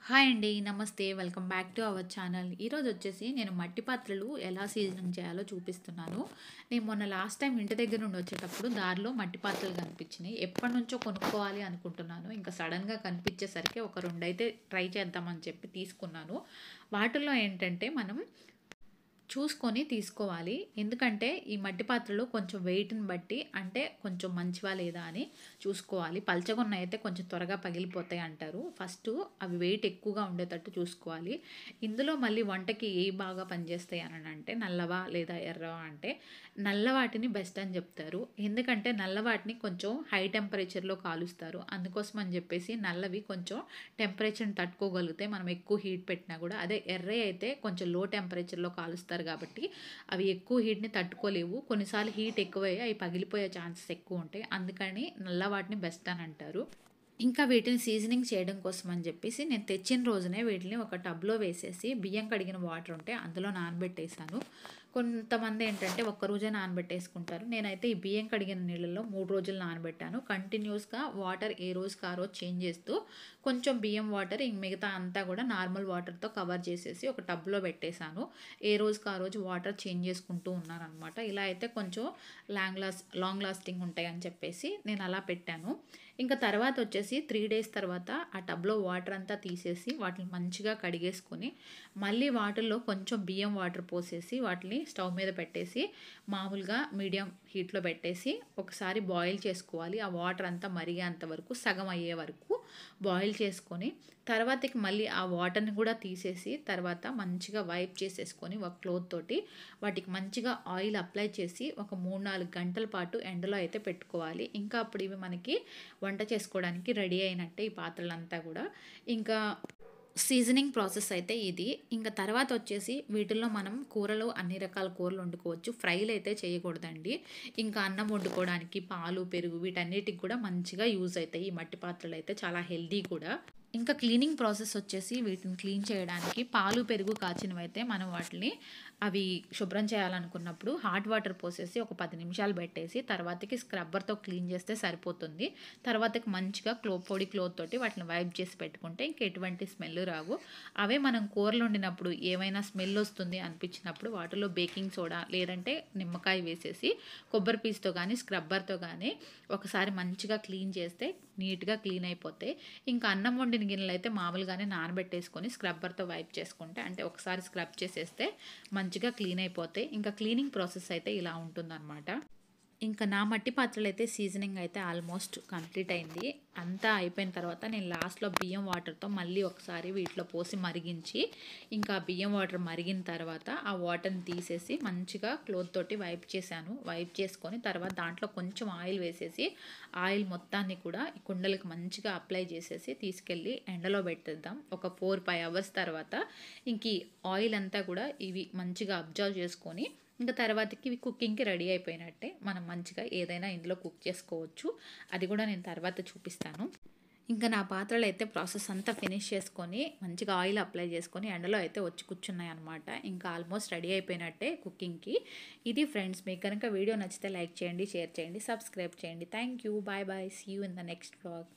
Hi అండి. నమస్తే. Welcome back to our channel. ఈరోజు వచ్చేసి నేను మట్టి పాత్రలు ఎలా సీజనింగ్ చేయాలో చూపిస్తున్నాను. నేను మొన్న లాస్ట్ టైం ఇంటి దగ్గర నుండి వచ్చేటప్పుడు దారిలో మట్టి పాత్రలు కనిపించినాయి. ఎప్పటినుంచో కొనుక్కోవాలి అనుకుంటున్నాను. ఇంకా సడన్‌గా కనిపించేసరికి ఒక 2 అయితే ట్రై చేద్దామని చెప్పి తీసుకున్నాను. వాటిల్లో ఏంటంటే మనం చూసుకొని తీసుకోవాలి. ఎందుకంటే ఈ మట్టి పాత్రలు కొంచెం వెయిట్‌ని బట్టి అంటే కొంచెం మంచివా లేదా అని చూసుకోవాలి. పల్చగున్నయయితే కొంచెం త్వరగా పగిలిపోతాయి అంటారు. ఫస్టు అవి వెయిట్ ఎక్కువగా ఉండేటట్టు చూసుకోవాలి. ఇందులో మళ్ళీ వంటకి ఏవి బాగా పనిచేస్తాయి అననంటే నల్లవా లేదా ఎర్రవా అంటే నల్ల వాటిని బెస్ట్ అని చెప్తారు. ఎందుకంటే నల్ల వాటిని కొంచెం హై టెంపరేచర్‌లో కాలుస్తారు. అందుకోసం అని చెప్పేసి నల్లవి కొంచెం టెంపరేచర్‌ని తట్టుకోగలుగుతాయి. మనం ఎక్కువ హీట్ పెట్టినా కూడా. అదే ఎర్రయి అయితే కొంచెం లో టెంపరేచర్‌లో కాలుస్తారు కాబట్టి అవి ఎక్కువ హీట్‌ని తట్టుకోలేవు. కొన్నిసార్లు హీట్ ఎక్కువయ్యి అవి పగిలిపోయే ఛాన్సెస్ ఎక్కువ ఉంటాయి. అందుకని నల్ల వాటిని బెస్ట్ అని అంటారు. ఇంకా వీటిని సీజనింగ్ చేయడం కోసం అని చెప్పేసి నేను తెచ్చిన రోజునే వీటిని ఒక టబ్‌లో వేసేసి బియ్యం కడిగిన వాటర్ ఉంటే అందులో నానబెట్టేసాను. కొంతమంది ఏంటంటే ఒక్కరోజే నానబెట్టేసుకుంటారు. నేనైతే ఈ బియ్యం కడిగిన నీళ్ళల్లో 3 రోజులు నానబెట్టాను. కంటిన్యూస్‌గా వాటర్ ఏ రోజుకి ఆ రోజు చేంజ్ చేస్తూ కొంచెం బియ్యం వాటర్ మిగతా అంతా కూడా నార్మల్ వాటర్‌తో కవర్ చేసేసి ఒక టబ్‌లో పెట్టేసాను. ఏ రోజుకి ఆ రోజు వాటర్ చేంజ్ చేసుకుంటూ ఉన్నాననమాట. ఇలా అయితే కొంచెం లాంగ్ లాస్టింగ్ ఉంటాయని చెప్పేసి నేను అలా పెట్టాను. ఇంకా తర్వాత వచ్చేసి 3 డేస్ తర్వాత ఆ టబ్‌లో వాటర్ అంతా తీసేసి వాటిని మంచిగా కడిగేసుకొని మళ్ళీ వాటిల్లో కొంచెం బియ్యం వాటర్ పోసేసి వాటిని స్టవ్ మీద పెట్టేసి మామూలుగా మీడియం హీట్‌లో పెట్టేసి ఒకసారి బాయిల్ చేసుకోవాలి. ఆ వాటర్ అంతా మరిగేంత వరకు సగం అయ్యే వరకు బాయిల్ చేసుకొని తర్వాతకి మళ్ళీ ఆ వాటర్‌ని కూడా తీసేసి తర్వాత మంచిగా వైప్ చేసేసుకొని ఒక క్లాత్ తోటి వాటికి మంచిగా ఆయిల్ అప్లై చేసి ఒక 3, 4 గంటల పాటు ఎండలో అయితే పెట్టుకోవాలి. ఇంకా అప్పుడు ఇవి మనకి వంట చేసుకోవడానికి రెడీ అయినట్టే ఈ పాత్రలంతా కూడా. ఇంకా సీజనింగ్ ప్రాసెస్ అయితే ఇది. ఇంక తర్వాత వచ్చేసి వీటిల్లో మనం కూరలు అన్ని రకాల కూరలు వండుకోవచ్చు. ఫ్రైలయితే చేయకూడదండి. ఇంకా అన్నం వండుకోవడానికి పాలు, పెరుగు వీటన్నిటికి కూడా మంచిగా యూజ్ అయితాయి. ఈ మట్టి పాత్రలయితే చాలా హెల్తీ కూడా. ఇంకా క్లీనింగ్ ప్రాసెస్ వచ్చేసి వీటిని క్లీన్ చేయడానికి పాలు, పెరుగు కాచినవైతే మనం వాటిని అవి శుభ్రం చేయాలనుకున్నప్పుడు హాట్ వాటర్ పోసేసి ఒక 10 నిమిషాలు పెట్టేసి తర్వాతకి స్క్రబ్బర్‌తో క్లీన్ చేస్తే సరిపోతుంది. తర్వాతకి మంచిగా పొడి క్లాత్ తోటి వాటిని వైప్ చేసి పెట్టుకుంటే ఇంక ఎటువంటి స్మెల్ రావు. అవే మనం కూరలు వండినప్పుడు ఏమైనా స్మెల్ వస్తుంది అనిపించినప్పుడు వాటిలో బేకింగ్ సోడా లేదంటే నిమ్మకాయ వేసేసి కొబ్బరి పీచుతో కానీ స్క్రబ్బర్‌తో కానీ ఒకసారి మంచిగా క్లీన్ చేస్తే నీట్‌గా క్లీన్ అయిపోతాయి. ఇంకా అన్నం వండిన గిన్నెలైతే మామూలుగానే నానబెట్టేసుకొని స్క్రబ్బర్‌తో వైప్ చేసుకుంటే అంటే ఒకసారి స్క్రబ్ చేసేస్తే మంచిగా క్లీన్ అయిపోతాయి. ఇంకా క్లీనింగ్ ప్రాసెస్ అయితే ఇలా ఉంటుందన్నమాట. ఇంకా నా మట్టి పాత్రలైతే సీజనింగ్ అయితే ఆల్మోస్ట్ కంప్లీట్ అయింది. అంతా అయిపోయిన తర్వాత నేను లాస్ట్‌లో బియ్యం వాటర్‌తో మళ్ళీ ఒకసారి వీటిలో పోసి మరిగించి, ఇంకా బియ్యం వాటర్ మరిగిన తర్వాత ఆ వాటర్‌ని తీసేసి మంచిగా క్లాత్ తోటి వైప్ చేశాను. వైప్ చేసుకొని తర్వాత దాంట్లో కొంచెం ఆయిల్ వేసేసి, ఆయిల్ మొత్తాన్ని కూడా ఈ కుండలకి మంచిగా అప్లై చేసేసి తీసుకెళ్ళి ఎండలో పెట్టేద్దాం. ఒక 4, 5 అవర్స్ తర్వాత ఇంక ఈ ఆయిల్ అంతా కూడా ఇవి మంచిగా అబ్జర్వ్ చేసుకొని ఇంకా తర్వాతకి ఇవి కుకింగ్‌కి రెడీ అయిపోయినట్టే. మనం మంచిగా ఏదైనా ఇందులో కుక్ చేసుకోవచ్చు. అది కూడా నేను తర్వాత చూపిస్తాను. ఇంకా నా పాత్రలైతే ప్రాసెస్ అంతా ఫినిష్ చేసుకొని మంచిగా ఆయిల్ అప్లై చేసుకొని ఎండలో అయితే వచ్చి కూర్చున్నాయన్నమాట. ఇంకా ఆల్మోస్ట్ రెడీ అయిపోయినట్టే కుకింగ్‌కి. ఇది ఫ్రెండ్స్, మీకు కనుక వీడియో నచ్చితే లైక్ చేయండి, షేర్ చేయండి, సబ్స్క్రైబ్ చేయండి. Thank you. Bye bye. See you in the next vlog.